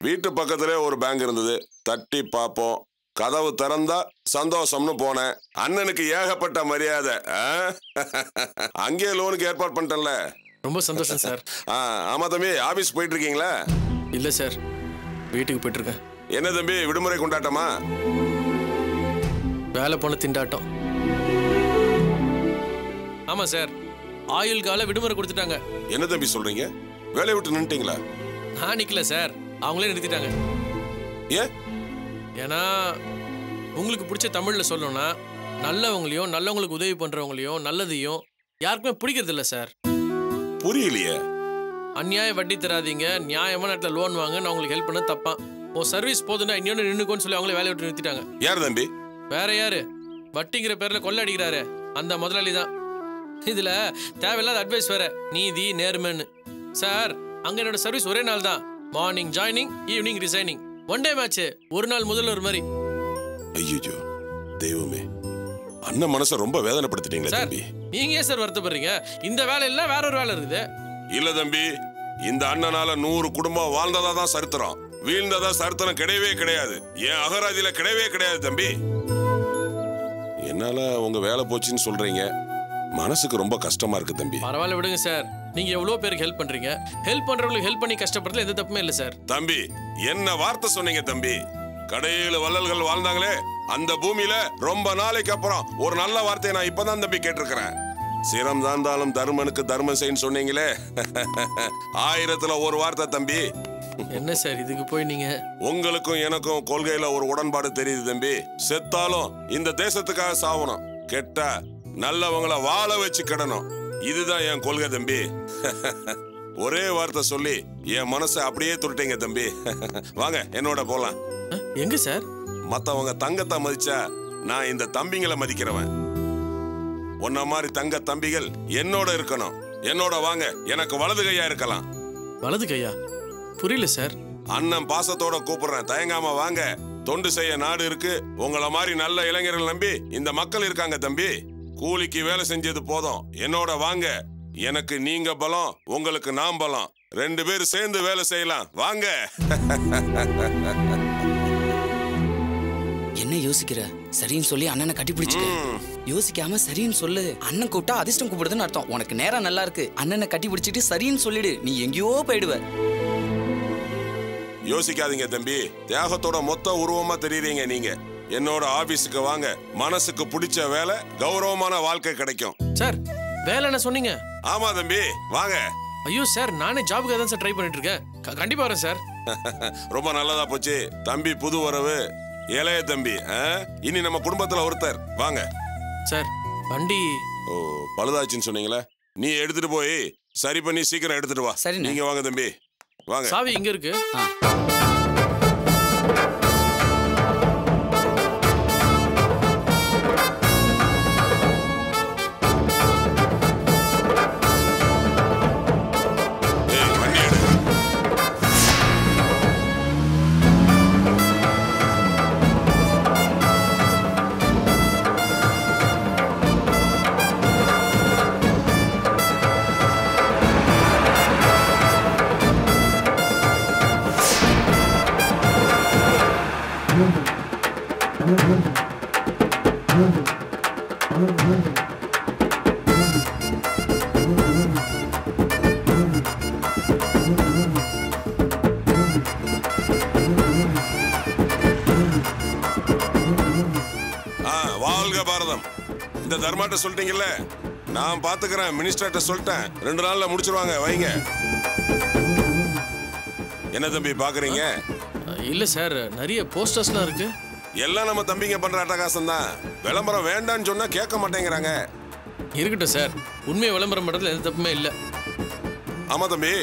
வீட்டு பக்கத்திலே ஒரு பேங்க் இருந்தது. தட்டி பாப்போம். கதவு திறந்தா சந்தோஷம்னு போனேன். அண்ணனுக்கு ஏகப்பட்ட மரியாதை. அங்கேயே லோனுக்கு ஏற்பாடு பண்ணிட்டேன்ல. ரொம்ப சந்தோஷம் சார். ஆமா தம்பி, ஆபீஸ் போயிட்டு இருக்கீங்களா? இல்ல சார், வீட்டுக்கு போயிட்டு இருக்கேன். என்ன தம்பி, விடுமுறை கொண்டாட்டமா? வேலை போன திண்டாட்டம். ஆமா சார், ஆயுள் கால விடுமுறை கொடுத்துட்டாங்க. என்ன தம்பி சொல்றீங்க? வேலையை விட்டு நின்னுட்டீங்களா? நான் நிக்கல சார், அவங்களே நிறுத்திட்டாங்க. ஏன்? ஏன்னா உங்களுக்கு பிடிச்ச தமிழ்ல சொல்லணும்னா, நல்லவங்களையும் நல்லவங்களுக்கு உதவி பண்றவங்களையும் நல்லதையும் யாருக்குமே பிடிக்கிறது இல்லை சார். புரியலையே. அநியாய வட்டி தராதீங்க, நியாயமான இடத்துல லோன் வாங்க, நான் உங்களுக்கு ஹெல்ப் பண்ண தப்பான். உன் சர்வீஸ் போதுன்னா இன்னொன்று நின்னுக்கோன்னு சொல்லி அவங்களே வேலையை விட்டு நிறுத்திட்டாங்க. யார் தம்பி? வேற யாரு? வட்டிங்கிற பேர்ல கொள்ள அடிக்கிறாரு அந்த முதலாளி தான். இதுல தேவையில்லாத அட்வைஸ் வேற, நீதி நேர்மைன்னு. சார், அங்க என்னோட சர்வீஸ் ஒரே நாள் தான். Morning joining, evening resigning. One day match, ஒரு நாள் முதல்ல ஒரு மாதிரி. ஐயோ தெய்வமே, அண்ணன் மனசை ரொம்ப வேதனைப்படுத்திட்டீங்களா தம்பி? நீங்க ஏன் சார் வருத்தப்படுறீங்க? இந்த வேலை இல்ல வேற ஒரு வேலை இருக்குது. இல்ல தம்பி, இந்த அண்ணனால 100 குடும்பம் வாழ்ந்ததா தான் சரித்திரம், வீழ்ந்ததா சரித்திரம் கிடையவே கிடையாது. என் அகராதியில கிடையவே கிடையாது தம்பி. என்னால உங்க வேலை போச்சுன்னு சொல்றீங்க, மனசுக்கு ரொம்ப கஷ்டமா இருக்கு தம்பி. பரவாயில்ல விடுங்க சார், நீங்க எவ்வளவு பேருக்கு ஹெல்ப் பண்றீங்க. ஹெல்ப் பண்றவங்களுக்கு ஹெல்ப் பண்ணி கஷ்டப்படுறதுல எந்த தப்புமே இல்ல சார். தம்பி, என்ன வார்த்தை சொன்னீங்க தம்பி? கடையில வள்ளல்கள் வாழ்ந்தாங்களே, அந்த பூமியில ரொம்ப நாளைக்கு அப்புறம் ஒரு நல்ல வார்த்தையை நான் இப்பதான் தம்பி கேட்டிருக்கிறேன். சிரம் தாழ்ந்தாலும் தர்மனுக்கு தர்மம் செய்யன்னு சொன்னீங்களே, 1000த்துல ஒரு வார்த்தை தம்பி. என்ன சார் இதுக்கு போய் நீங்க? உங்களுக்கும் எனக்கும் கொள்கையில ஒரு உடன்பாடு தெரியுது தம்பி. செத்தாலும் இந்த தேசத்துக்காக சாவணும், கெட்டா நல்லவங்களை வாழ வச்சு கிடணும். இதுதான் என் கொள்கை தம்பி. ஒரே வார்த்தை சொல்லி என் மனசை அப்படியே துருட்டீங்க தம்பி. வாங்க என்னோட போலாம். எங்க சார்? மத்தவங்க தங்கத்தை மதிச்சா நான் இந்த தம்பிங்களை மதிக்கிறவன். உன்ன மாதிரி தங்க தம்பிகள் என்னோட இருக்கணும். என்னோட வாங்க, எனக்கு வலது கையா இருக்கலாம். வலது கையா? புரியல சார். அண்ணன் பாசத்தோட கூப்பிடுறேன், தயங்காம வாங்க. தொண்டு செய்ய நாடு இருக்கு. உங்களை மாதிரி நல்ல இளைஞர்கள் நம்பி இந்த மக்கள் இருக்காங்க தம்பி. கூலிக்கு வேலை செஞ்சது போதும், என்னோட வாங்க. எனக்கு நீங்க பலம், உங்களுக்கு நான் பலம். 2 பேரும் சேர்ந்து வேலை செய்யலாம், வாங்க. என்ன யோசிக்கிற? சரின்னு சொல்லி அண்ணனை கட்டி பிடிச்சுக்க. யோசிக்காம சரின்னு சொல்லு. அண்ணன் கூப்பிட்டா அதிர்ஷ்டம் கூப்பிடுதுன்னு அர்த்தம். உனக்கு நேரம் நல்லா இருக்கு, அண்ணனை கட்டி பிடிச்சிட்டு சரின்னு சொல்லிடு. நீ எங்கேயோ போயிடுவ. யோசிக்காதீங்க தம்பி, தியாகத்தோட மொத்த உருவமா தெரியுறீங்க நீங்க. என்னோட ஆபீஸுக்கு வாங்க, மனசுக்கு பிடிச்ச வேலை, கௌரவமான வாழ்க்கை கிடைக்கும். சார், வேலை என்ன சொன்னீங்க? ஆமா தம்பி, வாங்க. ஐயோ சார், நானே ஜாபுக்கு தான் சார் ட்ரை பண்ணிட்டு இருக்கேன். கண்டிப்பா வரேன் சார். ரொம்ப நல்லதா போச்சு தம்பி, புது வரவு, இளைய தம்பி. இனி நம்ம குடும்பத்துல ஒருத்தர். வாங்க சார். வண்டி பழுதாச்சுன்னு சொன்னீங்களே, நீ எடுத்துட்டு போய் சரி பண்ணி சீக்கிரம் எடுத்துட்டு வா. சரி, நீங்க வாங்க தம்பி, வாங்க. சாவி இங்க இருக்கு. வாழ்க பாரதம். இந்த தர்மாட்ட சொல்லிட்டீங்கல்ல, நான் பாத்துக்கிறேன். மினிஸ்டர்ட்ட சொல்லிட்டேன், 2 நாள்ல முடிச்சிருவாங்க, வைங்க. என்ன தம்பி பாக்குறீங்க? இல்ல சார், நிறைய போஸ்டர்ஸ்லாம் இருக்கு. எல்லாம் நம்ம தம்பிங்க பண்ற அட்டகாசம் தான். விளம்பரம் வேண்டான்னு சொன்னா கேட்க மாட்டேங்கிறாங்க. இருக்கட்டும் சார், உண்மையை விளம்பரம் பண்றதுல எந்த தப்புமே இல்ல. ஆமா தம்பி,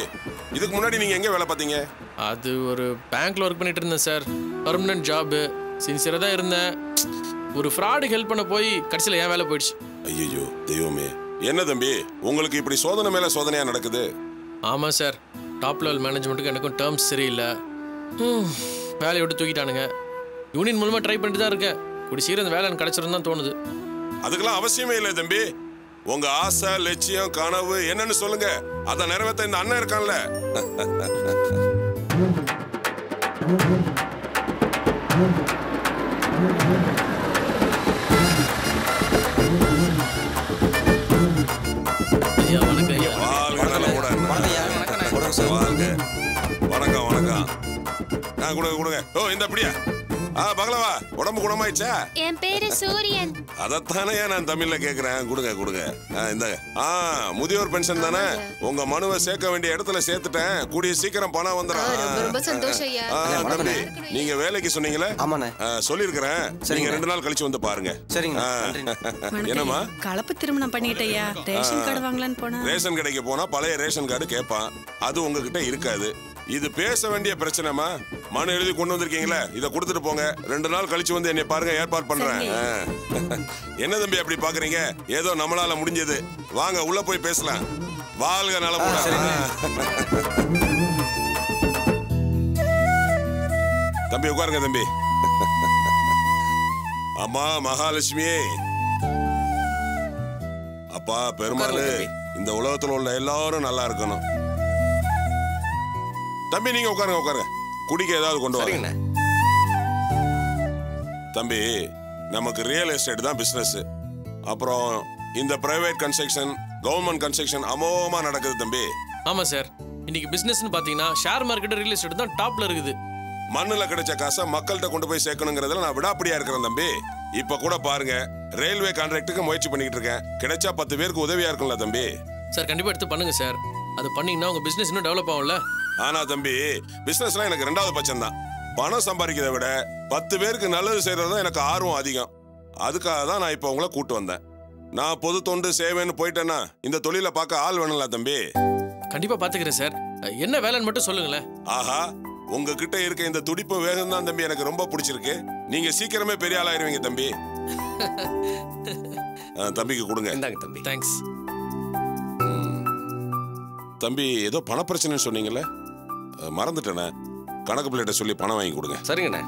இதுக்கு முன்னாடி நீங்க எங்க வேலை பார்த்தீங்க? அது ஒரு பேங்க்ல ஒர்க் பண்ணிட்டு இருந்தேன் சார். பர்மனன்ட் ஜாப், சின்சியரா தான் இருந்தேன். ஒரு ஃப்ராடுக்கு ஹெல்ப் பண்ண போய் கடைசியில் என் வேலை போயிடுச்சு. ஐயோ தெய்வமே, என்ன தம்பி உங்களுக்கு இப்படி சோதனை மேல சோதனையா நடக்குது? ஆமா சார், டாப் லெவல் மேனேஜ்மெண்ட்டுக்கு எனக்கும் டேர்ம்ஸ் சரியில்லை. வேலையை விட்டு தூக்கிட்டானுங்க. யூனியன் மூலமா ட்ரை பண்ணிட்டு தான் இருக்கேன். கூடி சீக்கிரம் அந்த வேலை எனக்கு கிடைச்சிரும் தான் தோணுது. அதுக்கெல்லாம் அவசியமே இல்லை தம்பி. உங்க ஆசை, லட்சியம், கனவு என்னன்னு சொல்லுங்க, அதை நிறைவேற்ற இந்த அண்ணன் இருக்கான்ல. ஐயா வணக்கம் ஐயா. வாழ்க நலமுடன். வாழ்க. வணக்கம் வணக்கம். கொடுங்க கொடுங்க. ஓ இந்த அப்படியா? பங்களவா உடம்பு குணமாயிடுச்சா? என் பேரு சூரியன். அதத்தானே நான் தமிழ்ல கேக்குறேன். கொடுங்க கொடுங்க. இந்த முதியோர் பென்ஷன் தானே? உங்க மனுவை சேர்க்க வேண்டிய இடத்துல சேர்த்துட்டேன். கூடிய சீக்கிரம் பணம் வந்துடும். ரொம்ப சந்தோஷம் ஐயா. தம்பி நீங்க வேலைக்கு சொன்னீங்களே? ஆமாண்ணே. சொல்லிருக்கிறேன். நீங்க 2 நாள் கழிச்சு வந்து பாருங்க. சரிங்க. என்னம்மா? கலப்பு திருமணம் பண்ணிட்டேயா? ரேஷன் கார்டு வாங்கலான்னு போனா ரேஷன் கடைக்கு போனா பழைய ரேஷன் கார்டு கேட்பான். அது உங்ககிட்ட இருக்காது. இது பேச வேண்டிய பிரச்சனைமா. மனு எழுதி கொண்டு வந்திருக்கீங்களே, இதை கொடுத்துட்டு போங்க. 2 நாள் கழிச்சு வந்து என்னை பாருங்க, ஏற்பாடு பண்றேன். என்ன தம்பி அப்படி பாக்குறீங்க? ஏதோ நம்மளால முடிஞ்சது. வாங்க உள்ள போய் பேசலாம். வாழ்க நலமுடன். தம்பி உட்காருங்க தம்பி. அம்மா மகாலட்சுமியே, அப்பா பெருமாள், இந்த உலகத்துல உள்ள எல்லாரும் நல்லா இருக்கணும். தம்பி நீங்க உட்காருங்க உட்காருங்க. குடிக்க ஏதாவது கொண்டு வரீங்க தம்பி. நமக்கு ரியல் எஸ்டேட் தான் பிசினஸ். அப்புறம் இந்த பிரைவேட் கன்ஸ்ட்ரக்ஷன், கவர்மெண்ட் கன்ஸ்ட்ரக்ஷன் அமோகமா நடக்குது தம்பி. ஆமா சார், இன்னைக்கு பிசினஸ்னு பாத்தீங்கன்னா ஷேர் மார்க்கெட், ரியல் எஸ்டேட் தான் டாப்ல இருக்குது. மண்ணுல கிடைச்ச காசை மக்கள்கிட்ட கொண்டு போய் சேர்க்கணுங்கிறதுல நான் விடாப்படியா இருக்கிறேன் தம்பி. இப்ப கூட பாருங்க, ரயில்வே கான்ட்ராக்டுக்கு முயற்சி பண்ணிட்டு இருக்கேன். கிடைச்சா 10 பேருக்கு உதவியா இருக்கும்ல தம்பி. சார் கண்டிப்பா எடுத்து பண்ணுங்க சார். அது பண்ணீங்கன்னா உங்க பிசினஸ் இன்னும் டெவலப் ஆகும்ல. ஆனா தம்பி, பிசினஸ்லாம் எனக்கு 2வது பட்சம் தான். பணம் சம்பாதிக்கிறத விட 10 பேருக்கு நல்லது செய்யறது எனக்கு ஆர்வம் அதிகம். அதுக்காக தான் நான் இப்ப உங்களை கூட்டு வந்தேன். நான் பொது தொண்டு சேவைன்னு போயிட்டேன்னா இந்த தொழிலை பார்க்க ஆள் வேணும்ல தம்பி. கண்டிப்பா பாத்துக்கிறேன் சார். என்ன வேலைன்னு மட்டும் சொல்லுங்களேன். ஆஹா, உங்ககிட்ட இருக்க இந்த துடிப்பு வேகம் தான் தம்பி எனக்கு ரொம்ப பிடிச்சிருக்கு. நீங்க சீக்கிரமே பெரிய ஆளாயிருவீங்க தம்பி. தம்பிக்கு கொடுங்க. இந்தாங்க தம்பி. தேங்க்ஸ். தம்பி ஏதோ பண பிரச்சனைன்னு சொன்னீங்கல்ல, மறந்துட்டேனே. கணக்கு பிள்ளைகிட்ட சொல்லி பணம் வாங்கி கொடுங்க. சரிங்கண்ணே.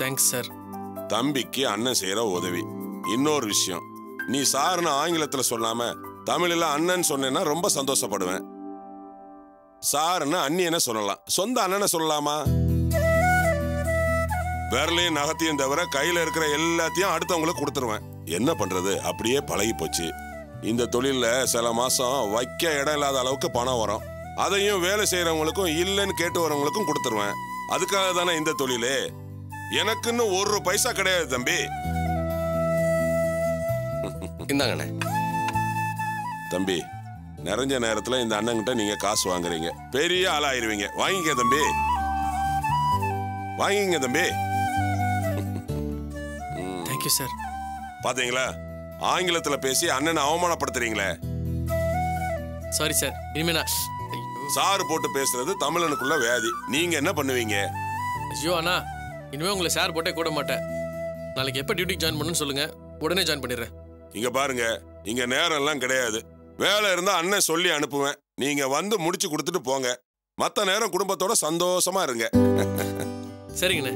Thanks sir. தம்பிக்கு அண்ணன் செய்யற உதவி. இன்னொரு விஷயம், நீ சார்னு ஆங்கிலத்துல சொல்லாம தமிழ்ல அண்ணன் சொன்னேன்னா ரொம்ப சந்தோஷப்படுவேன். சார்னு அண்ணியனை சொல்லலாம், சொந்த அண்ணனை சொல்லலாமா? விரலையும் நகத்தையும் தவிர கையில இருக்கிற எல்லாத்தையும் அடுத்தவங்களுக்கு கொடுத்துருவேன். என்ன பண்றது, அப்படியே பழகி போச்சு. இந்த தொழில சில மாசம் வைக்க இடம் இல்லாத அளவுக்கு பணம் வரும். அதையும் வேலை செய்யறவங்களுக்கும் இல்லைன்னு கேட்டு வரவங்களுக்கும் கொடுத்துருவேன். அதுக்காக தானே இந்த தொழிலே. எனக்குன்னு 1 பைசா கிடையாது தம்பி. இந்தாங்கண்ணே. தம்பி, நிறைஞ்ச நேரத்துல இந்த அண்ணன்கிட்ட நீங்க காசு வாங்குறீங்க, பெரிய ஆளாயிருவீங்க. வாங்கிக்க தம்பி, வாங்கிங்க தம்பி. Thank you sir. பாத்தீங்களா, ஆங்கிலத்துல பேசி அண்ணனை அவமானப்படுத்துறீங்களே. Sorry sir. இனிமே நான் சாறு போட்டு பேசுறது தமிழனுக்குள்ள வியாதி. நீங்க என்ன பண்ணுவீங்க? ஐயோ அண்ணா, இனிமே உங்களை சார் போட்டே கூட மாட்டேன். நாளைக்கு எப்போ டியூட்டிக்கு ஜாயின் பண்ணணும்னு சொல்லுங்க, உடனே ஜாயின் பண்ணிடுறேன். இங்க பாருங்க, இங்க நேரம் எல்லாம் கிடையாது. வேலை இருந்தா அண்ணன் சொல்லி அனுப்புவேன். நீங்க வந்து முடிச்சு கொடுத்துட்டு போங்க. மத்த நேரம் குடும்பத்தோட சந்தோஷமா இருங்க. சரிங்கண்ணே.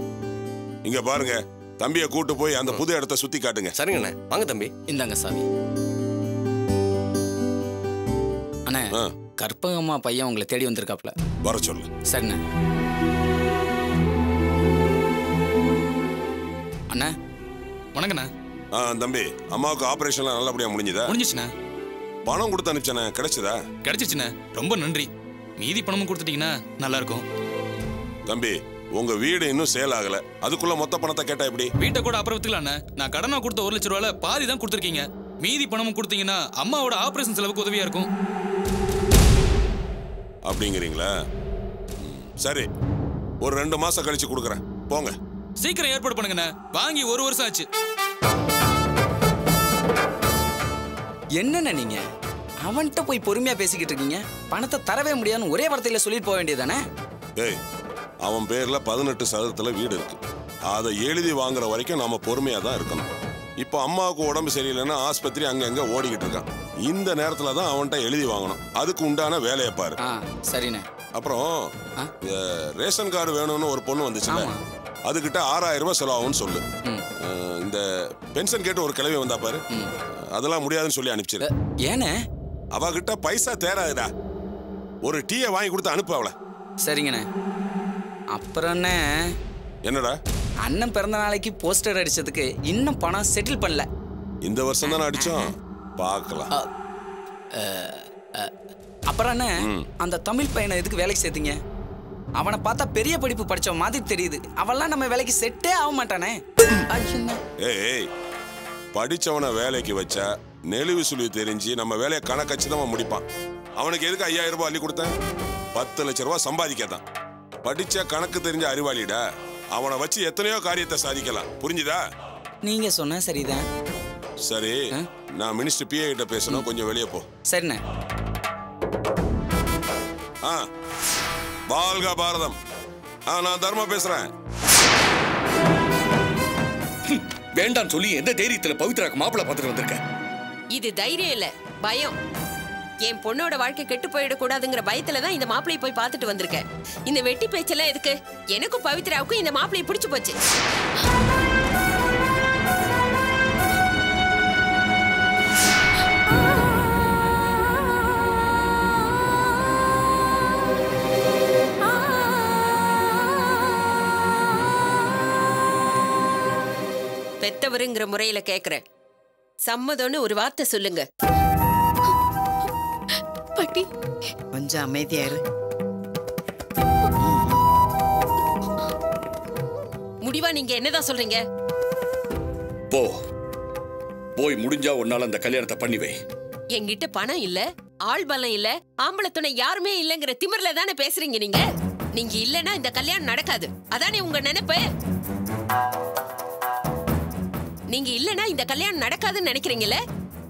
இங்க பாருங்க, தம்பியை கூட்டு போய் அந்த புது இடத்த சுத்தி காட்டுங்க. சரிங்கண்ணே. வாங்க தம்பி. இந்தாங்க சாவி. அண்ணே, கற்பகம்மா பையன் உங்களை தேடி வந்திருக்காப்ல. வர சொல்லு. சரிண்ணே. அண்ணா வணக்கண்ணா. தம்பி, அம்மாவுக்கு ஆபரேஷன்லாம் நல்லபடியா முடிஞ்சுதா? முடிஞ்சிச்சுண்ணா. பணம் கொடுத்து அனுப்பிச்சேனே, கிடைச்சதா? கிடைச்சிச்சுண்ணா. ரொம்ப நன்றி. மீதி பணமும் கொடுத்துட்டீங்கன்னா நல்லா இருக்கும். தம்பி, உங்க வீடு இன்னும் சேல் ஆகல, அதுக்குள்ள மொத்த பணத்தை கேட்டா எப்படி? வீட்டை கூட அப்புறம் வித்துக்கலாண்ணா. நான் கடனா கொடுத்த 1 லட்ச ரூபாயில பாதி தான் கொடுத்துருக்கீங்க. மீதி பணமும் கொடுத்தீங்கன்னா அம்மாவோட ஆபரேஷன் செலவுக்கு உதவியா இருக்கும். அப்படிங்கிறீங்களா? சரி, ஒரு 2 மாசம் கழிச்சு கொடுக்குறேன், போங்க. சீக்கிரம் ஏற்பாடு பண்ணுங்கண்ணா. வாங்கி 1 வருஷம் ஆச்சு. என்னண்ணே நீங்க அவன்கிட்ட போய் பொறுமையா பேசிக்கிட்டு இருக்கீங்க? பணத்தை தரவே முடியாதுன்னு ஒரே வார்த்தையில சொல்லிட்டு போக வேண்டியதானே? ஏய், அவன் பேர்ல 18% வீடு இருக்கு. அதை எழுதி வாங்குற வரைக்கும் நாம பொறுமையா தான் இருக்கணும். இப்போ அம்மாவுக்கு உடம்பு சரியில்லைன்னா ஆஸ்பத்திரி அங்கங்க ஓடிக்கிட்டு இருக்கான். இந்த நேரத்துல தான் அவன்கிட்ட எழுதி வாங்கணும். அதுக்கு உண்டான வேலையை பாரு. சரிண்ணே. அப்புறம் ரேஷன் கார்டு வேணும்னு ஒரு பொண்ணு வந்துச்சுல, அதுகிட்ட 6000 ரூபாய் செலவாகும்னு சொல்லு. இந்த பென்ஷன் கேட்டு ஒரு கிளவி வந்தா பாரு, அதெல்லாம் முடியாதுன்னு சொல்லி அனுப்பிச்சிரு. ஏனே? அவகிட்ட பைசா தேராதுடா. ஒரு டீயை வாங்கி கொடுத்து அனுப்பு அவளை. சரிங்கண்ணே. அப்புறம் என்ன? என்னடா? அண்ணன் பிறந்த நாளைக்கு போஸ்டர் அடிச்சதுக்கு இன்னும் பணம் செட்டில் பண்ணல. இந்த வருஷம் தானே அடிச்சோம், பார்க்கலாம். அப்புறம் என்ன, அந்த தமிழ் பையனை எதுக்கு வேலைக்கு சேர்த்தீங்க? அவனை பார்த்தா பெரிய படிப்பு படிச்ச மாதிரி தெரியுது. அவன்லாம் நம்ம வேலைக்கு செட்டே ஆக மாட்டானே. ஏய், படிச்சவனை வேலைக்கு வச்சா நெளிவு சுழிவு தெரிஞ்சு நம்ம வேலையை கணக்கச்சிதமா முடிப்பான். அவனுக்கு எதுக்கு 5000 ரூபாய் அள்ளி கொடுத்தேன்? 10 லட்சம் ரூபாய் சம்பாதிக்கத்தான். படிச்ச கணக்கு தெரிஞ்ச அறிவாளிடா. அவனை வச்சு எத்தனையோ காரியத்தை சாதிக்கலாம். புரிஞ்சுதா? நீங்க சொன்ன சரிதான். சரி, நான் மினிஸ்டர் பிஏ கிட்ட பேசணும், கொஞ்சம் வெளியே போ. சரிண்ணே. வாழ்க பாரதம். நான் தர்மா பேசுறேன். வேண்டாம் சொல்லி எந்த தைரியத்துல பவித்ராக்கு மாப்பிள்ளை பார்த்துட்டு வந்திருக்க? இது தைரியம் இல்ல, பயம். என் பொண்ணோட வாழ்க்கை கெட்டு போயிடக்கூடாதுங்கிற பயத்துல தான் இந்த மாப்பிள்ளையை போய் பார்த்துட்டு வந்திருக்கேன். இந்த வெட்டி பேச்செல்லாம் எதுக்கு? எனக்கும் பவித்ராவுக்கும் இந்த மாப்பிள்ளையை பிடிச்சு போச்சு. பெத்தவருங்கிற முறையில கேக்குறேன், சம்மதம்னு ஒரு வார்த்தை சொல்லுங்க. பாட்டி கொஞ்சம் அமைதியா இரு. முடிவா நீங்க என்னதான் சொல்றீங்க? போ, போய் முடிஞ்சா உன்னால அந்த கல்யாணத்தை பண்ணி வை. என்கிட்ட பணம் இல்ல, ஆள் பலம் இல்ல, ஆம்பளை துணை யாருமே இல்லங்கிற திமிர்ல தானே பேசுறீங்க நீங்க. நீங்க இல்லன்னா இந்த கல்யாணம் நடக்காது, அதானே உங்க நினைப்பு? நீங்க இல்லனா இந்த கல்யாணம் நடக்காதுன்னு நினைக்கிறீங்கல்ல?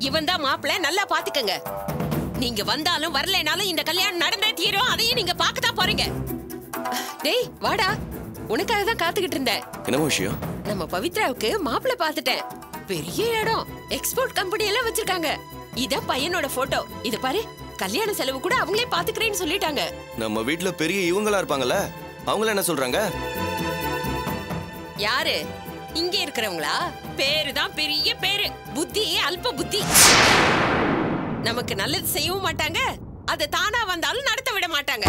இவன் தான் மாப்பிள்ளை, நல்லா பாத்துக்கங்க. நீங்க வந்தாலும் வரலைனாலும் இந்த கல்யாணம் நடந்தே தீரும். அதையும் நீங்க பார்க்கத்தான் போறீங்க. டேய் வாடா, உனக்காக தான் காத்துக்கிட்டு இருந்தேன். என்ன விஷயம்? நம்ம பவித்ராவுக்கு மாப்பிள்ளை பார்த்துட்டேன். பெரிய இடம், எக்ஸ்போர்ட் கம்பெனி எல்லாம் வச்சிருக்காங்க. இதான் பையனோட போட்டோ. இது பாரு, கல்யாண செலவு கூட அவங்களே பாத்துக்கிறேன்னு சொல்லிட்டாங்க. நம்ம வீட்ல பெரிய இவங்களா இருப்பாங்கல்ல, அவங்கள என்ன சொல்றாங்க? யாரு? இங்க இருக்கிறவங்களா? பேரு தான் பெரிய பேரு, புத்தி அல்ப புத்தி. நமக்கு நல்லது செய்யவும் மாட்டாங்க, அது தானா வந்தாலும் நடத்த விட மாட்டாங்க.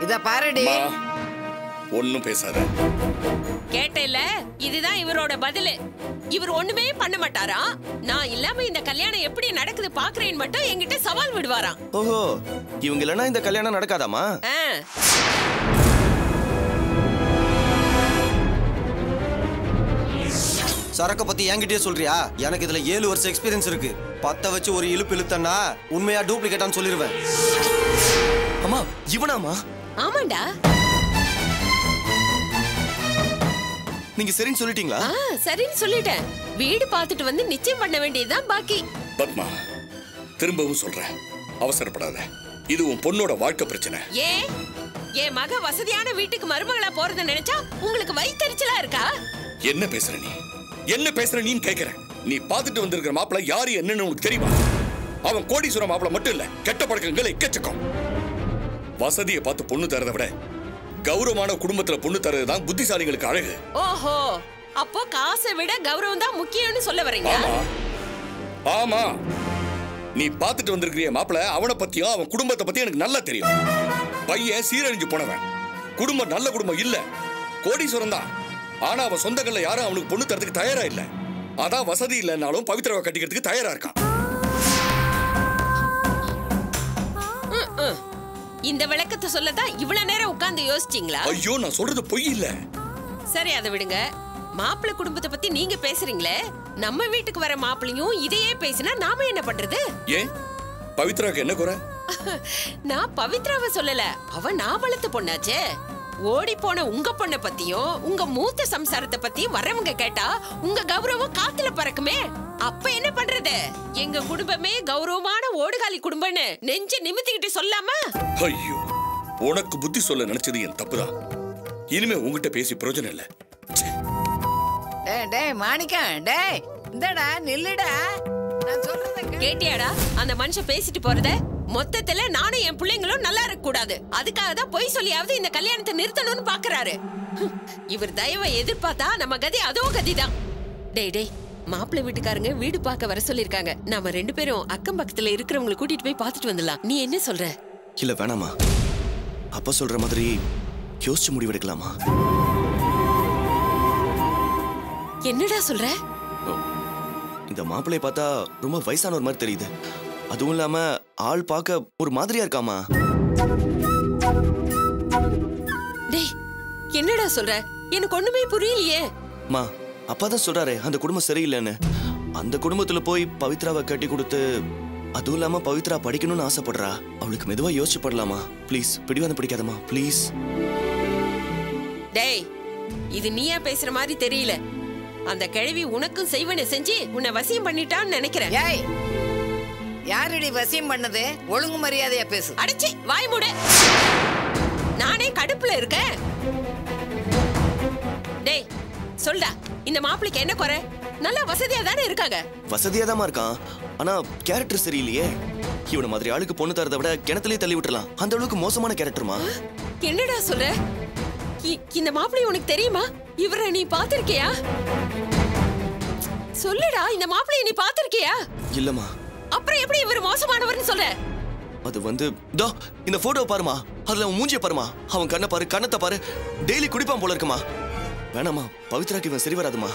இத பாருடி. ஒண்ணும் பேசாத. கேட்டேல, இதுதான் இவரோட பதிலு. இவர் ஒண்ணுமே பண்ண மாட்டாரா? நான் இல்லாம இந்த கல்யாணம் எப்படி நடக்குது பாக்குறேன்னு மட்டும் என்கிட்ட சவால் விடுவாராம். ஓஹோ, இவங்க இல்லனா இந்த கல்யாணம் நடக்காதாமா? சரக்க பத்தி என்கிட்டயே சொல்றியா? எனக்கு இதுல 7 வருஷம் எக்ஸ்பீரியன்ஸ் இருக்கு. 10 வச்சு ஒரு இழுப்பு இழுத்தனா உண்மையா டூப்ளிகேட்டான்னு சொல்லிடுவேன். அம்மா, இவனாமா? ஆமாண்டா. நீங்க சரின்னு சொல்லிட்டீங்களா? சரின்னு சொல்லிட்டேன். வீடு பார்த்துட்டு வந்து நிச்சயம் பண்ண வேண்டியதுதான் பாக்கி. பத்மா, திரும்பவும் சொல்றேன், அவசரப்படாத. இது உன் பொண்ணோட வாழ்க்கை பிரச்சனை. ஏன் என் மக வசதியான வீட்டுக்கு மருமகளா போறத நினைச்சா உங்களுக்கு வயித்தெரிச்சலா இருக்கா? என்ன பேசுற நீ? என்ன பேசுற நீ கேக்குறேன். நீ பாத்துட்டு வந்திருக்கிற மாப்பிள்ள யாரு என்னன்னு உனக்கு தெரியுமா? அவன் கோடீஸ்வர மாப்பிள்ள மட்டும் இல்ல, கெட்ட பழக்கங்கள் எக்கச்சக்கம். வசதியை பார்த்து பொண்ணு தரதை விட கௌரவமான குடும்பத்துல பொண்ணு தரதுதான் புத்திசாலிகளுக்கு அழகு. ஓஹோ, அப்போ காசை விட கௌரவம் தான் முக்கியம்னு சொல்ல வரீங்க? ஆமா, நீ பாத்துட்டு வந்திருக்கிற மாப்பிள்ள அவனை பத்தியும் அவன் குடும்பத்தை பத்தியும் எனக்கு நல்லா தெரியும். பையன் சீரழிஞ்சு போனவன், குடும்பம் நல்ல குடும்பம் இல்ல, கோடீஸ்வரன் தான். ஆனா அவன் சொந்தங்கள்ல யாரும் அவனுக்கு பொண்ணு தரதுக்கு தயாரா இல்ல. அதான் வசதி இல்லைன்னாலும் பவித்ராவை கட்டிக்கிறதுக்கு தயாரா இருக்கான். இந்த விளக்கத்தை சொல்லதான் இவ்வளவு நேரம் உட்கார்ந்து யோசிச்சீங்களா? ஐயோ, நான் சொல்றது பொய் இல்ல. சரி, அதை விடுங்க. மாப்பிள்ளை குடும்பத்தை பத்தி நீங்க பேசுறீங்களே, நம்ம வீட்டுக்கு வர மாப்பிள்ளையும் இதையே பேசினா நாம என்ன பண்றது? ஏன் பவித்ராக்கு என்ன குறை? நான் பவித்ராவை சொல்லல, அவ நான் வளர்த்த பொண்ணாச்சே. ஓடி போன உங்க பொண்ணை பத்தியும் உங்க மூத்த சம்சாரத்தை பத்தியும் வரவங்க கேட்டா உங்க கௌரவம் காத்துல பறக்குமே. அப்ப என்ன பண்றது? எங்க குடும்பமே கௌரவமான ஓடுகாலி குடும்பம்னு நெஞ்ச நிமித்திக்கிட்டு சொல்லாமா? ஐயோ, உனக்கு புத்தி சொல்ல நினைச்சது என் தப்புதான். இனிமே உங்ககிட்ட பேசி பிரயோஜனம் இல்ல. டேய் மாணிக்கம், டேய் இந்தடா நில்லுடா. நான் சொல்றத கேட்டியாடா? அந்த மனுஷன் பேசிட்டு போறத. மொத்தத்துல நானும் என் பிள்ளைங்களும் நல்லா இருக்க கூடாது, அதுக்காக தான் பொய் சொல்லியாவது இந்த கல்யாணத்தை நிறுத்தணும்னு பாக்குறாரு. இவர் தயவை எதிர்பார்த்தா நம்ம கதி அதோ கதிதான். டேய் டேய், மாப்பிள்ளை வீட்டுக்காரங்க வீடு பார்க்க வர சொல்லிருக்காங்க. நாம 2 பேரும் அக்கம் பக்கத்துல இருக்கிறவங்களை கூட்டிட்டு போய் பார்த்துட்டு வந்துடலாம். நீ என்ன சொல்ற? இல்ல வேணாமா, அப்பா சொல்ற மாதிரி யோசிச்சு முடிவெடுக்கலாமா? என்னடா சொல்ற? இந்த மாப்பிள்ளைய பார்த்தா ரொம்ப வயசானவர் மாதிரி தெரியுது. அதுவும் இல்லாம ஆள் பார்க்க ஒரு மாதிரியா இருக்காமா. டேய், என்னடா சொல்ற? எனக்கு ஒண்ணுமே புரியலையே. மா, அப்பா தான் சொல்றாரு அந்த குடும்பம் சரியில்லைன்னு. அந்த குடும்பத்துல போய் பவித்ராவை கட்டி கொடுத்து, அதுவும் இல்லாம பவித்ரா படிக்கணும்னு ஆசைப்படுறா. அவளுக்கு மெதுவா யோசிச்சு படலாமா? ப்ளீஸ், பிடிவாதம் பிடிக்காதமா ப்ளீஸ். டேய், இது நீயா பேசுற மாதிரி தெரியல. அந்த கிழவி உனக்கும் செய்வனை செஞ்சு உன்னை வசியம் பண்ணிட்டான்னு நினைக்கிறேன். ஏய், யாரடி வசியம் பண்ணது? ஒழுங்கு மரியாதையா பேசு. அடிச்சி வாய் மூடு. நானே கடுப்புல இருக்கேன். டேய் சொல்டா, இந்த மாப்பிளைக்கு என்ன குறை? நல்ல வசதியா தானே இருக்காங்க. வசதியா தான் இருக்கான், ஆனா கேரக்டர் சரியில்லையே. இவன மாதிரி ஆளுக்கு பொண்ணு தரதை விட கிணத்துலயே தள்ளி விட்டுறலாம். அந்த அளவுக்கு மோசமான கேரக்டர்மா. என்னடா சொல்ற? இந்த மாப்பிள்ளை உனக்கு தெரியுமா? இவரை நீ பாத்திருக்கியா? சொல்லுடா, இந்த மாப்பிள்ளைய நீ பாத்திருக்கியா? இல்லம்மா. அப்புறம் எப்படி இவர் மோசமானவர்னு சொல்ற? அது வந்து தோ இந்த போட்டோ பாருமா, அதுல அவன் மூஞ்சிய பாருமா, அவன் கண்ணை பாரு, கண்ணத்தை பாரு, டெய்லி குடிப்பான் போல இருக்குமா. வேணாமா, பவித்ராக்கு இவன் சரி வராதுமா.